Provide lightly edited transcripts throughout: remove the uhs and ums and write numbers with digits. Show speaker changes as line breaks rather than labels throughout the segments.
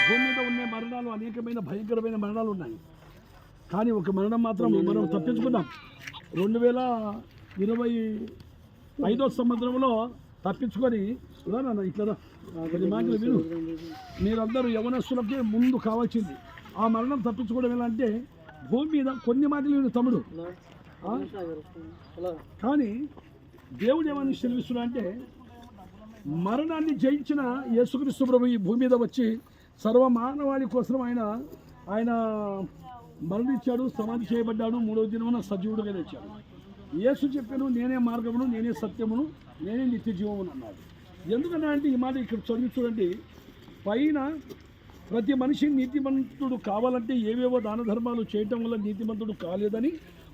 భూమి మీద ఉన్న మరణాలు అనేకమైన భయంకరమైన మరణాలు ఉన్నాయి. కానీ ఒక మరణం మాత్రం మనం తప్పించుకున్నాం. 2025 సంవత్సరంలో తప్పించుకొని ఇట్లా కొన్ని మాటలు విను. మీరందరూ యవనస్తులకే ముందు కావాల్సింది ఆ మరణం తప్పించుకోవడం ఎలా అంటే, భూమి మీద కొన్ని మాటలు విను తమ్ముడు. కానీ దేవుడు ఏమని సెలవిస్తున్నా అంటే, మరణాన్ని జయించిన యేసుక్రీస్తు ప్రభు ఈ భూమి మీద వచ్చి సర్వమానవాళి కోసం ఆయన మరణించాడు, సమాధి చేయబడ్డాడు, 3వ దినమున సజీవుడుగా తెచ్చాడు. యేసు చెప్పాను, నేనే మార్గమును, నేనే సత్యమును, నేనే నిత్య జీవమును అన్నాడు. ఎందుకన్నా అంటే ఈ మాట ఇక్కడ చదివి చూడండి. పైన ప్రతి మనిషి నీతిమంతుడు కావాలంటే ఏవేవో దాన ధర్మాలు చేయటం వల్ల నీతిమంతుడు కాలేదని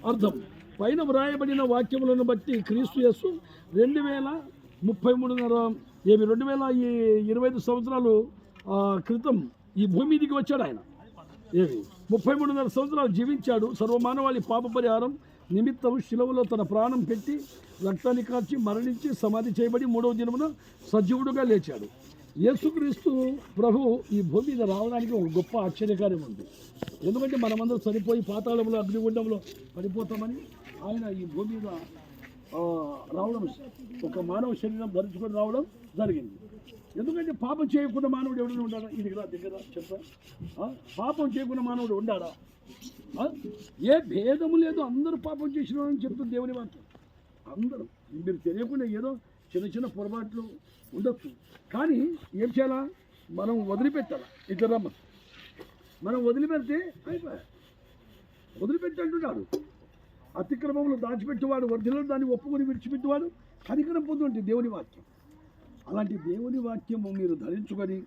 అర్థం. పైన వ్రాయబడిన వాక్యములను బట్టి క్రీస్తు యేసు 2025 సంవత్సరాలు క్రితం ఈ భూమి మీదికి వచ్చాడు. ఆయన 33.5 సంవత్సరాలు జీవించాడు. సర్వమానవాళి పాప పరిహారం నిమిత్తం శిలువలో తన ప్రాణం పెట్టి రక్తాన్ని కార్చి మరణించి సమాధి చేయబడి 3వ దినమున సజీవుడుగా లేచాడు. యేసుక్రీస్తు ప్రభు ఈ భూమి మీద రావడానికి ఒక గొప్ప ఆశ్చర్యకార్యం ఉంది. ఎందుకంటే మనమందరం చనిపోయి పాతాళంలో అగ్నిగుండంలో పడిపోతామని ఆయన ఈ భూమి మీద రావడం, ఒక మానవ శరీరం ధరించుకొని రావడం జరిగింది. ఎందుకంటే పాపం చేయకుండా మానవుడు ఎవరైనా ఉండాడా? ఇది దగ్గర చెప్పా, పాపం చేయకుండా మానవుడు ఉండాడా? ఏ భేదము లేదు, అందరూ పాపం చేసిన అని చెప్తుంది దేవుని వాక్యం. అందరూ మీరు తెలియకుండా ఏదో చిన్న చిన్న పొరపాట్లు ఉండొచ్చు, కానీ ఏం చేయాలా? మనం వదిలిపెట్టాలా. ఇట్లా రమ్మ మనం వదిలిపెడితే అయిపోయా. వదిలిపెట్టి అంటున్నాడు, అతిక్రమములు దాచిపెట్టేవాడు వర్ధిలో దాన్ని ఒప్పుకొని విడిచిపెట్టేవాడు కనికరం పొందుంటే దేవుని వాక్యం. అలాంటి దేవుని వాక్యము మీరు ధరించుకొని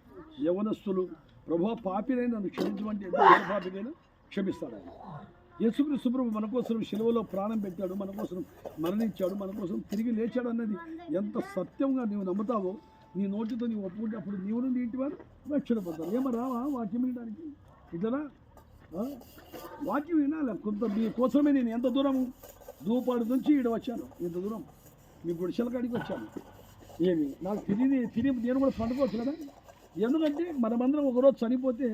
యవనస్తులు ప్రభు పాపినైనా నన్ను క్షమించమంటే పాపినైనా క్షమిస్తాడు. ఆయన యేసుక్రీస్తు ప్రభు మన కోసం శిలువలో ప్రాణం పెట్టాడు, మన కోసం మరణించాడు, మన కోసం తిరిగి లేచాడు అన్నది ఎంత సత్యంగా నీవు నమ్ముతావో, నీ నోటితో నీవు ఒప్పుకుంటే అప్పుడు నీవు నీ ఇంటి వారు రక్షణ పొందాలి. రావా వాక్యం వినడానికి? ఇట్లా వాక్యం వినాలి. కొంత మీ కోసమే నేను ఎంత దూరము దూపాడు నుంచి ఈడ వచ్చాను, ఇంత దూరం మీ గుడిసెల కాడికి వచ్చాను. నాకు తిరిగి నేను కూడా పండుకోవచ్చు కదా. ఎందుకంటే మనమందరం ఒకరోజు చనిపోతే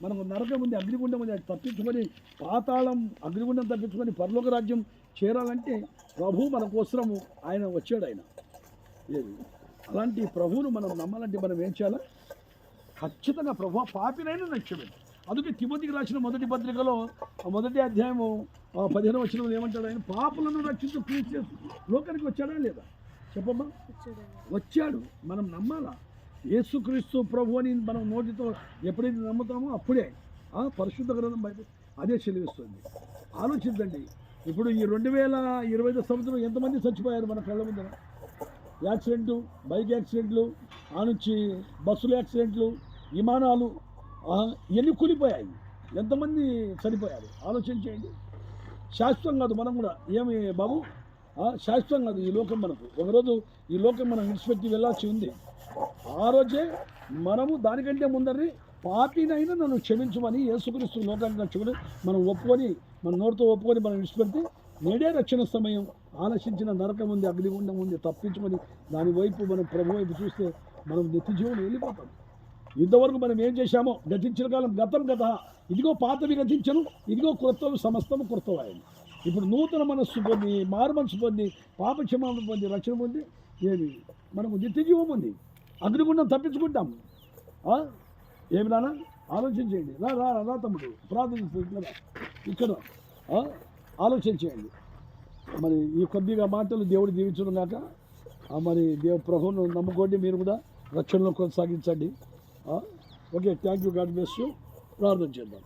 మనకు నరకం ఉంది, అగ్నిగుండం ఉంది, అది తప్పించుకొని పాతాళం అగ్నిగుండం తప్పించుకొని పరలోక రాజ్యం చేరాలంటే ప్రభు మన కోసము ఆయన వచ్చాడు. ఆయన అలాంటి ప్రభువును మనం నమ్మాలంటే మనం ఏం చేయాలి? ఖచ్చితంగా ప్రభు పాపినైనా రక్షమే. అందుకే తిమోతికి రాసిన మొదటి పత్రికలో 1వ అధ్యాయము 15వ వచనంలో ఏమంటాడు? ఆయన పాపులను రక్షించు క్రీస్తు లోకానికి వచ్చాడా లేదా? చెప్పమ్మా, వచ్చాడు. మనం నమ్మాలా? యేసుక్రీస్తు ప్రభు అని మనం నోటితో ఎప్పుడైతే నమ్ముతామో అప్పుడే పరిశుద్ధ గ్రంథం బైబిల్ అదే చెల్లిస్తుంది. ఆలోచించండి, ఇప్పుడు ఈ 2025 సంవత్సరం ఎంతమంది చచ్చిపోయారు మన కళ్ళ ముందర? యాక్సిడెంట్లు, బైక్ యాక్సిడెంట్లు, ఆ నుంచి బస్సుల యాక్సిడెంట్లు, విమానాలు ఎన్ని కూలిపోయాయి, ఎంతమంది చనిపోయారు? ఆలోచించేయండి. శాశ్వతం కాదు మనం కూడా. ఏమి బాబు, శాశ్వతం కాదు ఈ లోకం. మనకు ఒకరోజు ఈ లోకం మనం విడిచిపెట్టి వెళ్ళాల్సి ఉంది. ఆ రోజే మనము దానికంటే ముందరి పాపినైనా నన్ను క్షమించమని యేసుక్రీస్తు లోకానికి రక్షకుడు మనం ఒప్పుకొని, మన నోటితో ఒప్పుకొని మనం విడిచిపెడితే నేడే రక్షణ సమయం. ఆలసించిన నరకం ఉంది, అగ్నిగుండం ఉంది, తప్పించుకొని దాని వైపు మనం ప్రభు వైపు చూస్తే మనం నిత్య జీవనం వెళ్ళిపోతాం. ఇంతవరకు మనం ఏం చేశామో గతించిన కాలం గతం గత, ఇదిగో పాతవి గతించను, ఇదిగో క్రొత్తవి సమస్తము క్రొత్తవాయని. ఇప్పుడు నూతన మనస్సు పొంది, మారు మనసు పొంది, పాప క్షమాపణ పొంది, రక్షణ పొంది ఏమి మనకు నిత్య జీవం ఉంది. అగ్నిగుండం తప్పించుకుంటాం. ఏమి నాన్న ఆలోచించేయండి. రా తమ్ముడు, ప్రార్థన ఇక్కడ ఆలోచన చేయండి. మరి ఈ కొద్దిగా మాటలు దేవుడు దీవించడం కాక మరి ప్రభువును నమ్ముకోండి. మీరు కూడా రక్షణలో కొనసాగించండి. Okay, thank you. God bless you. ప్రార్థన చేద్దాం.